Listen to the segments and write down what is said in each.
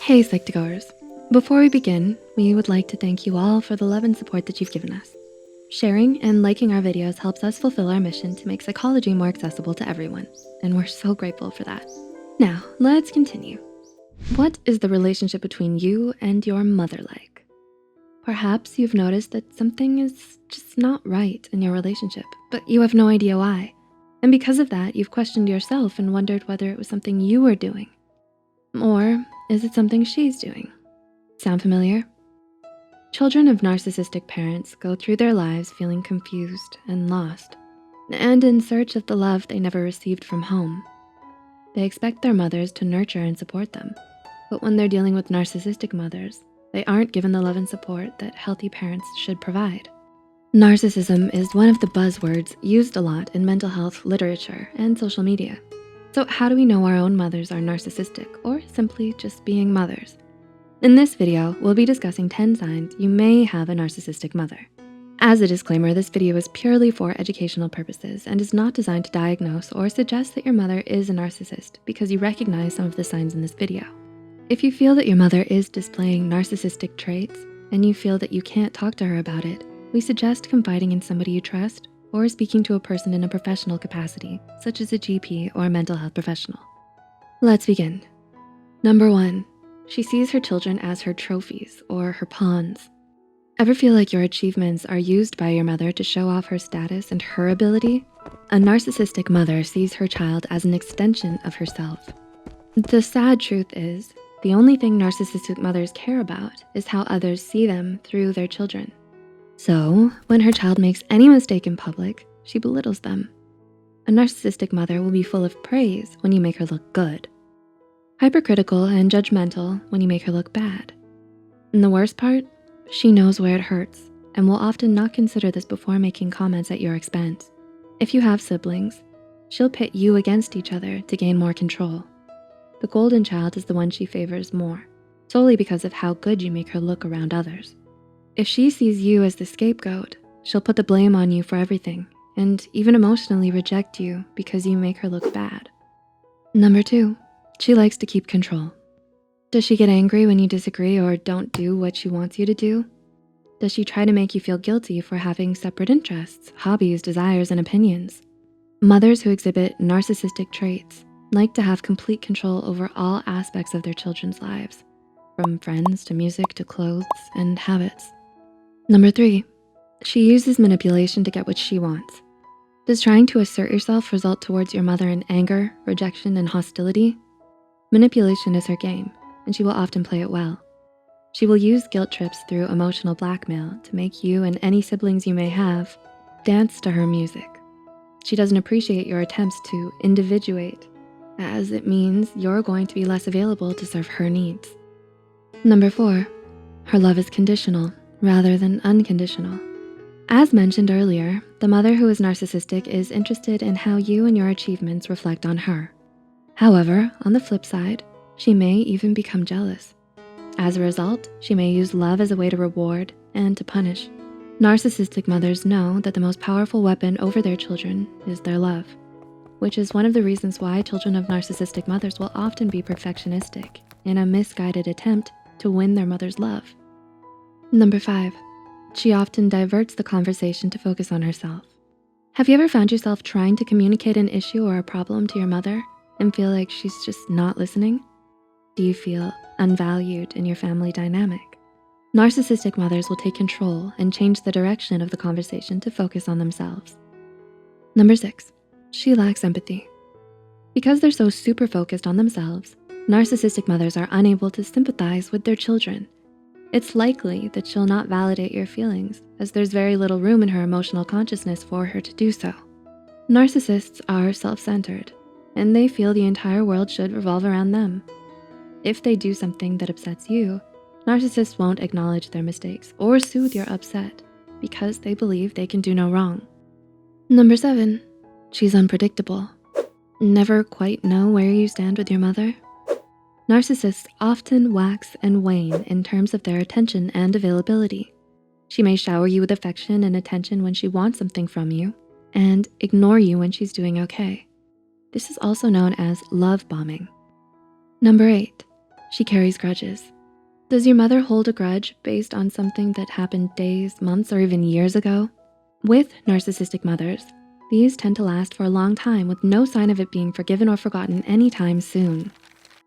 Hey Psych2Goers, before we begin, we would like to thank you all for the love and support that you've given us. Sharing and liking our videos helps us fulfill our mission to make psychology more accessible to everyone, and we're so grateful for that. Now, let's continue. What is the relationship between you and your mother like? Perhaps you've noticed that something is just not right in your relationship, but you have no idea why. And because of that, you've questioned yourself and wondered whether it was something you were doing. Or is it something she's doing? Sound familiar? Children of narcissistic parents go through their lives feeling confused and lost, and in search of the love they never received from home. They expect their mothers to nurture and support them, but when they're dealing with narcissistic mothers, they aren't given the love and support that healthy parents should provide. Narcissism is one of the buzzwords used a lot in mental health literature and social media. So how do we know our own mothers are narcissistic or simply just being mothers? In this video, we'll be discussing 10 signs you may have a narcissistic mother. As a disclaimer, this video is purely for educational purposes and is not designed to diagnose or suggest that your mother is a narcissist because you recognize some of the signs in this video. If you feel that your mother is displaying narcissistic traits and you feel that you can't talk to her about it, we suggest confiding in somebody you trust or speaking to a person in a professional capacity, such as a GP or a mental health professional. Let's begin. Number 1, she sees her children as her trophies or her pawns. Ever feel like your achievements are used by your mother to show off her status and her ability? A narcissistic mother sees her child as an extension of herself. The sad truth is, the only thing narcissistic mothers care about is how others see them through their children. So when her child makes any mistake in public, she belittles them. A narcissistic mother will be full of praise when you make her look good, hypercritical and judgmental when you make her look bad. And the worst part, she knows where it hurts and will often not consider this before making comments at your expense. If you have siblings, she'll pit you against each other to gain more control. The golden child is the one she favors more, solely because of how good you make her look around others. If she sees you as the scapegoat, she'll put the blame on you for everything and even emotionally reject you because you make her look bad. Number 2, she likes to keep control. Does she get angry when you disagree or don't do what she wants you to do? Does she try to make you feel guilty for having separate interests, hobbies, desires, and opinions? Mothers who exhibit narcissistic traits like to have complete control over all aspects of their children's lives, from friends to music to clothes and habits. Number 3, she uses manipulation to get what she wants. Does trying to assert yourself result towards your mother in anger, rejection, and hostility? Manipulation is her game, and she will often play it well. She will use guilt trips through emotional blackmail to make you and any siblings you may have dance to her music. She doesn't appreciate your attempts to individuate, as it means you're going to be less available to serve her needs. Number 4, her love is conditional rather than unconditional. As mentioned earlier, the mother who is narcissistic is interested in how you and your achievements reflect on her. However, on the flip side, she may even become jealous. As a result, she may use love as a way to reward and to punish. Narcissistic mothers know that the most powerful weapon over their children is their love, which is one of the reasons why children of narcissistic mothers will often be perfectionistic in a misguided attempt to win their mother's love. Number 5, she often diverts the conversation to focus on herself. Have you ever found yourself trying to communicate an issue or a problem to your mother and feel like she's just not listening? Do you feel unvalued in your family dynamic? Narcissistic mothers will take control and change the direction of the conversation to focus on themselves. Number 6, she lacks empathy. Because they're so super focused on themselves, narcissistic mothers are unable to sympathize with their children. It's likely that she'll not validate your feelings, as there's very little room in her emotional consciousness for her to do so. Narcissists are self-centered, and they feel the entire world should revolve around them. If they do something that upsets you, narcissists won't acknowledge their mistakes or soothe your upset because they believe they can do no wrong. Number 7, she's unpredictable. Never quite know where you stand with your mother? Narcissists often wax and wane in terms of their attention and availability. She may shower you with affection and attention when she wants something from you and ignore you when she's doing okay. This is also known as love bombing. Number 8, She carries grudges. Does your mother hold a grudge based on something that happened days, months, or even years ago? With narcissistic mothers, these tend to last for a long time with no sign of it being forgiven or forgotten anytime soon.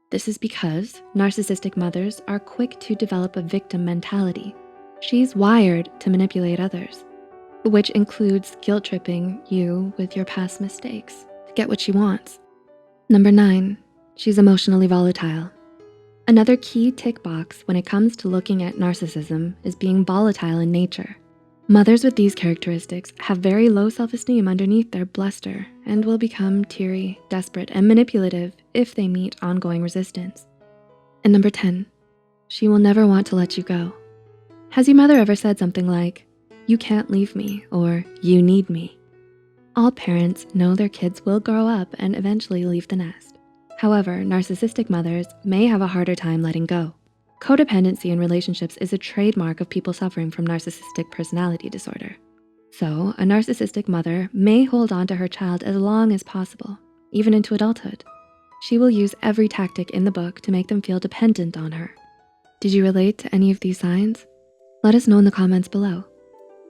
This is because narcissistic mothers are quick to develop a victim mentality. She's wired to manipulate others, which includes guilt-tripping you with your past mistakes to get what she wants. Number 9, she's emotionally volatile. Another key tick box when it comes to looking at narcissism is being volatile in nature. Mothers with these characteristics have very low self-esteem underneath their bluster and will become teary, desperate, and manipulative if they meet ongoing resistance. And number 10, she will never want to let you go. Has your mother ever said something like, "You can't leave me," or "You need me"? All parents know their kids will grow up and eventually leave the nest. However, narcissistic mothers may have a harder time letting go. Codependency in relationships is a trademark of people suffering from narcissistic personality disorder. So a narcissistic mother may hold on to her child as long as possible, even into adulthood. She will use every tactic in the book to make them feel dependent on her. Did you relate to any of these signs? Let us know in the comments below.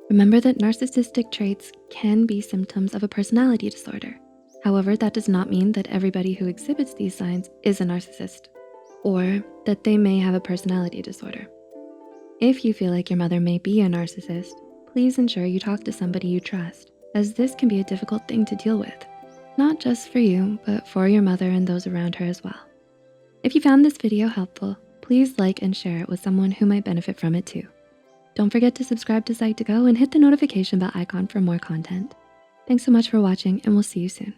Remember that narcissistic traits can be symptoms of a personality disorder. However, that does not mean that everybody who exhibits these signs is a narcissist, or that they may have a personality disorder. If you feel like your mother may be a narcissist, please ensure you talk to somebody you trust, as this can be a difficult thing to deal with, not just for you, but for your mother and those around her as well. If you found this video helpful, please like and share it with someone who might benefit from it too. Don't forget to subscribe to Psych2Go and hit the notification bell icon for more content. Thanks so much for watching, and we'll see you soon.